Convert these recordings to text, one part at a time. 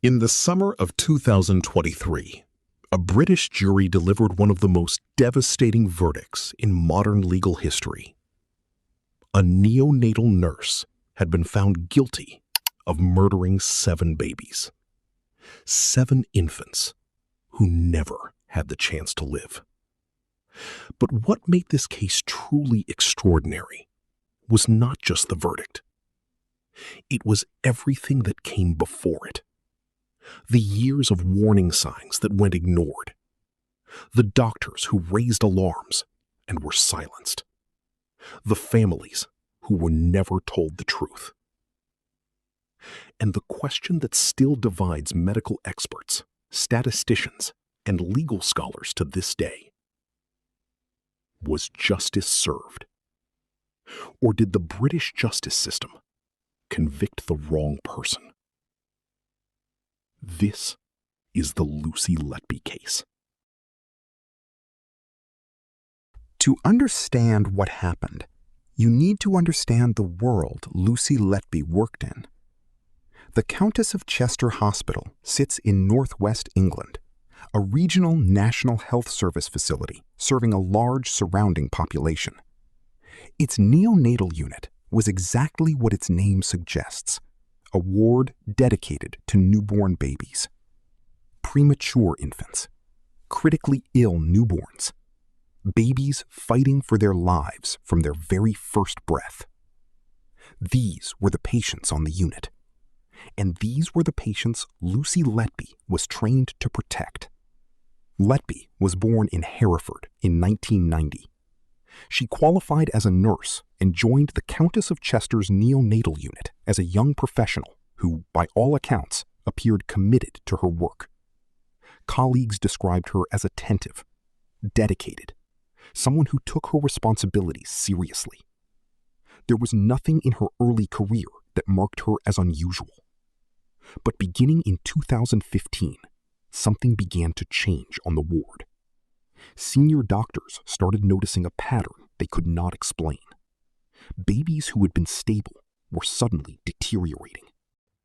In the summer of 2023, a British jury delivered one of the most devastating verdicts in modern legal history. A neonatal nurse had been found guilty of murdering 7 babies. 7 infants who never had the chance to live. But what made this case truly extraordinary was not just the verdict. It was everything that came before it. The years of warning signs that went ignored. The doctors who raised alarms and were silenced. The families who were never told the truth. And the question that still divides medical experts, statisticians, and legal scholars to this day: was justice served? Or did the British justice system convict the wrong person? This is the Lucy Letby case. To understand what happened, you need to understand the world Lucy Letby worked in. The Countess of Chester Hospital sits in northwest England, a regional National Health Service facility serving a large surrounding population. Its neonatal unit was exactly what its name suggests: a ward dedicated to newborn babies, premature infants, critically ill newborns, babies fighting for their lives from their very first breath. These were the patients on the unit, and these were the patients Lucy Letby was trained to protect. Letby was born in Hereford in 1990. She qualified as a nurse and joined the Countess of Chester's neonatal unit as a young professional who, by all accounts, appeared committed to her work. Colleagues described her as attentive, dedicated, someone who took her responsibilities seriously. There was nothing in her early career that marked her as unusual. But beginning in 2015, something began to change on the ward. Senior doctors started noticing a pattern they could not explain. Babies who had been stable were suddenly deteriorating.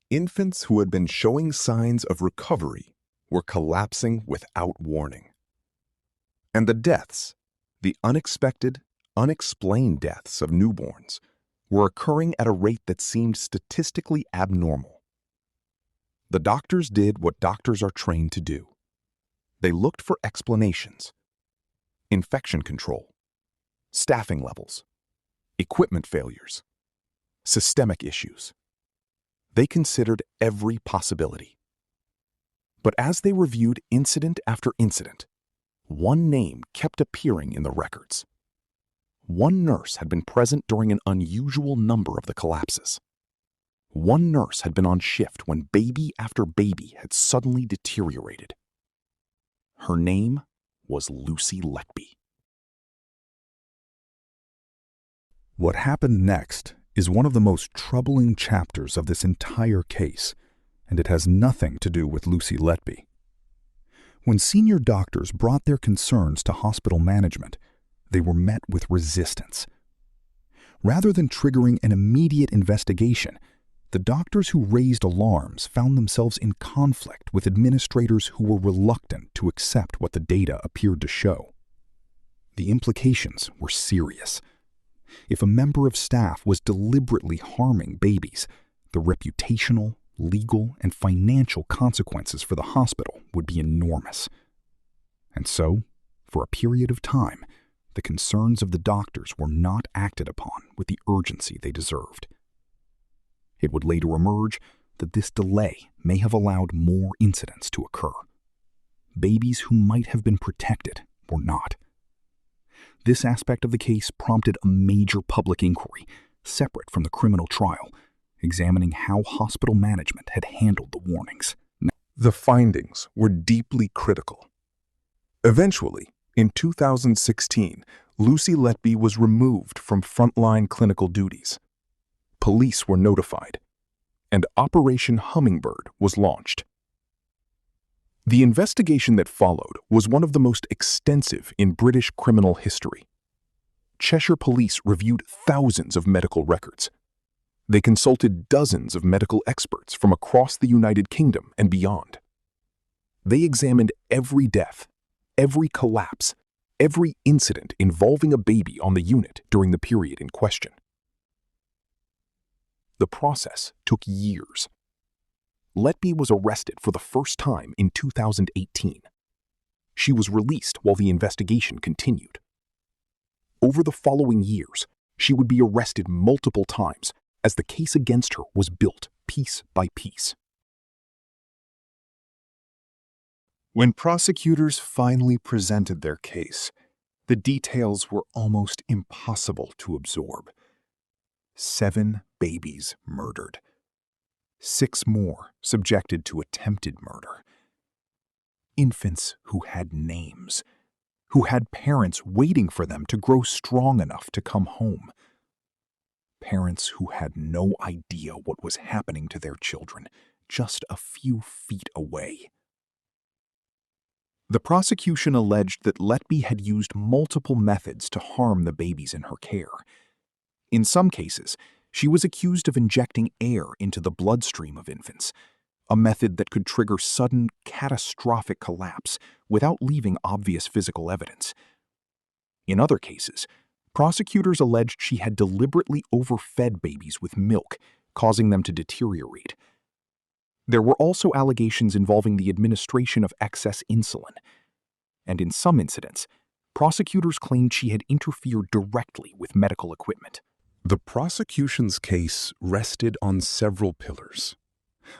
Infants who had been showing signs of recovery were collapsing without warning. And the deaths, the unexpected, unexplained deaths of newborns, were occurring at a rate that seemed statistically abnormal. The doctors did what doctors are trained to do. They looked for explanations: infection control, staffing levels, equipment failures, systemic issues. They considered every possibility. But as they reviewed incident after incident, one name kept appearing in the records. One nurse had been present during an unusual number of the collapses. One nurse had been on shift when baby after baby had suddenly deteriorated. Her name was Lucy Letby. What happened next is one of the most troubling chapters of this entire case, and it has nothing to do with Lucy Letby. When senior doctors brought their concerns to hospital management, they were met with resistance. Rather than triggering an immediate investigation, the doctors who raised alarms found themselves in conflict with administrators who were reluctant to accept what the data appeared to show. The implications were serious. If a member of staff was deliberately harming babies, the reputational, legal, and financial consequences for the hospital would be enormous. And so, for a period of time, the concerns of the doctors were not acted upon with the urgency they deserved. It would later emerge that this delay may have allowed more incidents to occur. Babies who might have been protected were not. This aspect of the case prompted a major public inquiry, separate from the criminal trial, examining how hospital management had handled the warnings. The findings were deeply critical. Eventually, in 2016, Lucy Letby was removed from frontline clinical duties. Police were notified, and Operation Hummingbird was launched. The investigation that followed was one of the most extensive in British criminal history. Cheshire police reviewed thousands of medical records. They consulted dozens of medical experts from across the United Kingdom and beyond. They examined every death, every collapse, every incident involving a baby on the unit during the period in question. The process took years. Letby was arrested for the first time in 2018. She was released while the investigation continued. Over the following years, she would be arrested multiple times as the case against her was built piece by piece. When prosecutors finally presented their case, the details were almost impossible to absorb. 7 babies murdered. 6 more subjected to attempted murder. Infants who had names, who had parents waiting for them to grow strong enough to come home. Parents who had no idea what was happening to their children just a few feet away. The prosecution alleged that Letby had used multiple methods to harm the babies in her care. In some cases, she was accused of injecting air into the bloodstream of infants, a method that could trigger sudden, catastrophic collapse without leaving obvious physical evidence. In other cases, prosecutors alleged she had deliberately overfed babies with milk, causing them to deteriorate. There were also allegations involving the administration of excess insulin, and in some incidents, prosecutors claimed she had interfered directly with medical equipment. The prosecution's case rested on several pillars.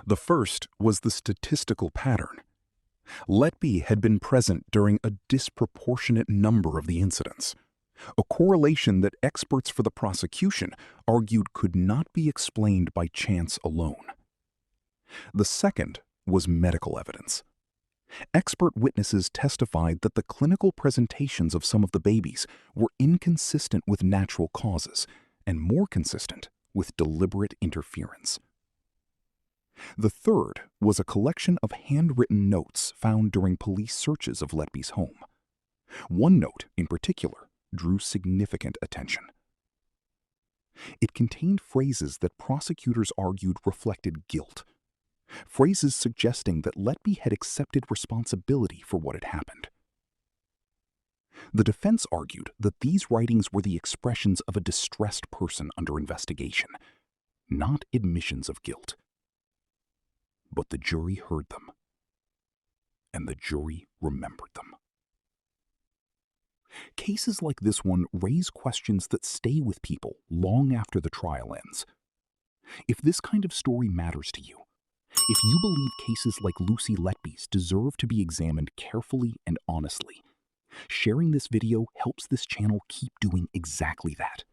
The first was the statistical pattern. Letby had been present during a disproportionate number of the incidents, a correlation that experts for the prosecution argued could not be explained by chance alone. The second was medical evidence. Expert witnesses testified that the clinical presentations of some of the babies were inconsistent with natural causes and more consistent with deliberate interference. The third was a collection of handwritten notes found during police searches of Letby's home. One note, in particular, drew significant attention. It contained phrases that prosecutors argued reflected guilt, phrases suggesting that Letby had accepted responsibility for what had happened. The defense argued that these writings were the expressions of a distressed person under investigation, not admissions of guilt. But the jury heard them, and the jury remembered them. Cases like this one raise questions that stay with people long after the trial ends. If this kind of story matters to you, if you believe cases like Lucy Letby's deserve to be examined carefully and honestly, sharing this video helps this channel keep doing exactly that.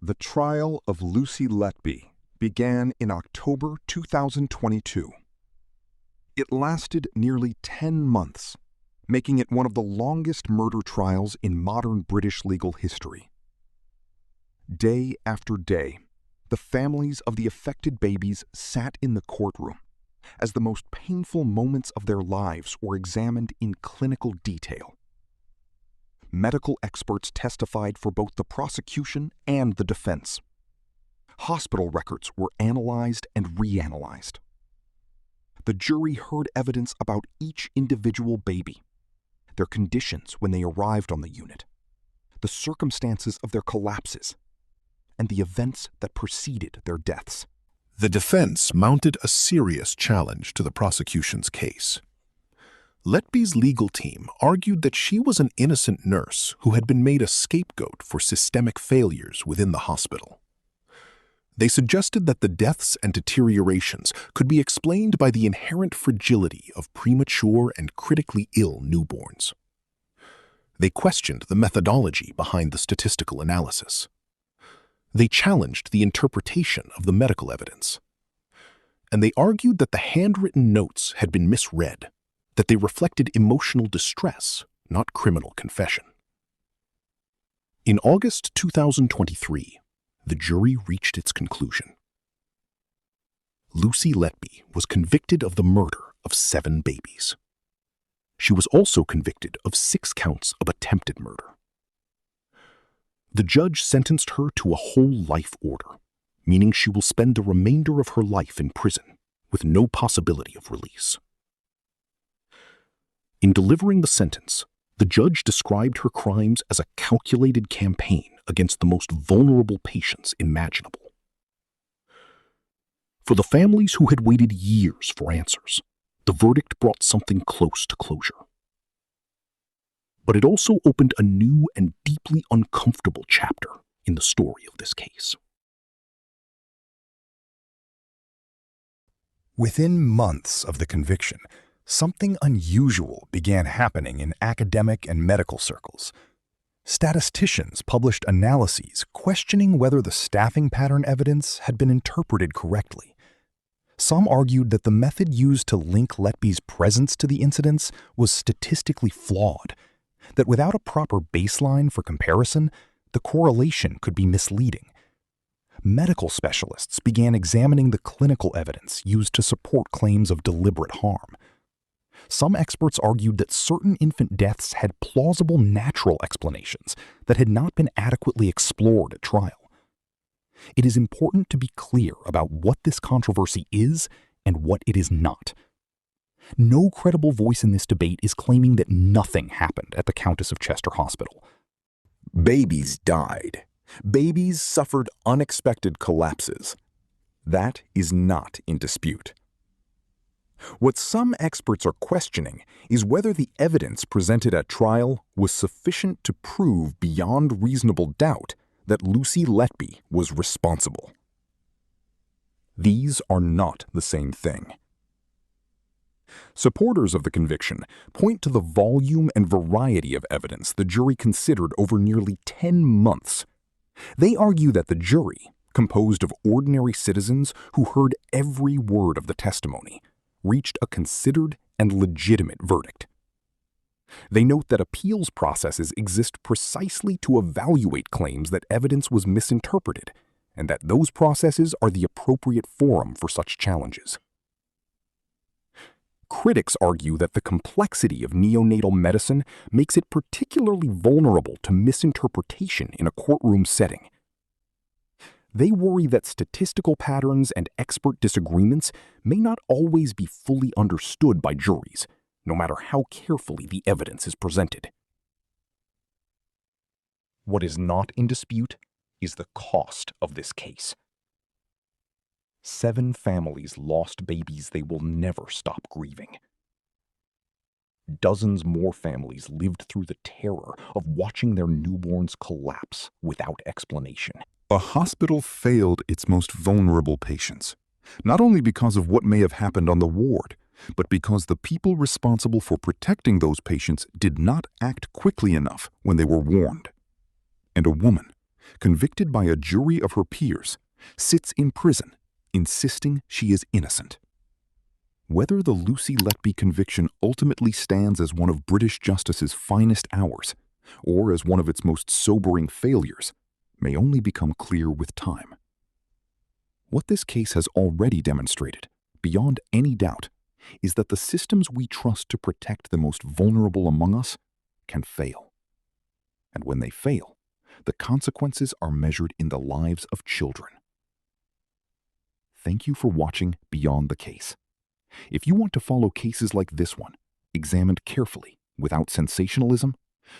The trial of Lucy Letby began in October 2022. It lasted nearly 10 months, making it one of the longest murder trials in modern British legal history. Day after day, the families of the affected babies sat in the courtroom as the most painful moments of their lives were examined in clinical detail. Medical experts testified for both the prosecution and the defense. Hospital records were analyzed and reanalyzed. The jury heard evidence about each individual baby, their conditions when they arrived on the unit, the circumstances of their collapses, and the events that preceded their deaths. The defense mounted a serious challenge to the prosecution's case. Letby's legal team argued that she was an innocent nurse who had been made a scapegoat for systemic failures within the hospital. They suggested that the deaths and deteriorations could be explained by the inherent fragility of premature and critically ill newborns. They questioned the methodology behind the statistical analysis. They challenged the interpretation of the medical evidence. And they argued that the handwritten notes had been misread, that they reflected emotional distress, not criminal confession. In August 2023, the jury reached its conclusion. Lucy Letby was convicted of the murder of 7 babies. She was also convicted of 6 counts of attempted murder. The judge sentenced her to a whole life order, meaning she will spend the remainder of her life in prison with no possibility of release. In delivering the sentence, the judge described her crimes as a calculated campaign against the most vulnerable patients imaginable. For the families who had waited years for answers, the verdict brought something close to closure. But it also opened a new and deeply uncomfortable chapter in the story of this case. Within months of the conviction, something unusual began happening in academic and medical circles. Statisticians published analyses questioning whether the staffing pattern evidence had been interpreted correctly. Some argued that the method used to link Letby's presence to the incidents was statistically flawed, that without a proper baseline for comparison, the correlation could be misleading. Medical specialists began examining the clinical evidence used to support claims of deliberate harm. Some experts argued that certain infant deaths had plausible natural explanations that had not been adequately explored at trial. It is important to be clear about what this controversy is and what it is not. No credible voice in this debate is claiming that nothing happened at the Countess of Chester Hospital. Babies died. Babies suffered unexpected collapses. That is not in dispute. What some experts are questioning is whether the evidence presented at trial was sufficient to prove beyond reasonable doubt that Lucy Letby was responsible. These are not the same thing. Supporters of the conviction point to the volume and variety of evidence the jury considered over nearly 10 months. They argue that the jury, composed of ordinary citizens who heard every word of the testimony, reached a considered and legitimate verdict. They note that appeals processes exist precisely to evaluate claims that evidence was misinterpreted, and that those processes are the appropriate forum for such challenges. Critics argue that the complexity of neonatal medicine makes it particularly vulnerable to misinterpretation in a courtroom setting. They worry that statistical patterns and expert disagreements may not always be fully understood by juries, no matter how carefully the evidence is presented. What is not in dispute is the cost of this case. 7 families lost babies they will never stop grieving. Dozens more families lived through the terror of watching their newborns collapse without explanation. A hospital failed its most vulnerable patients, not only because of what may have happened on the ward, but because the people responsible for protecting those patients did not act quickly enough when they were warned. And a woman, convicted by a jury of her peers, sits in prison, insisting she is innocent. Whether the Lucy Letby conviction ultimately stands as one of British justice's finest hours, or as one of its most sobering failures, may only become clear with time. What this case has already demonstrated, beyond any doubt, is that the systems we trust to protect the most vulnerable among us can fail. And when they fail, the consequences are measured in the lives of children. Thank you for watching Beyond the Case. If you want to follow cases like this one, examined carefully, without sensationalism,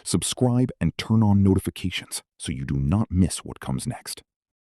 subscribe and turn on notifications so you do not miss what comes next.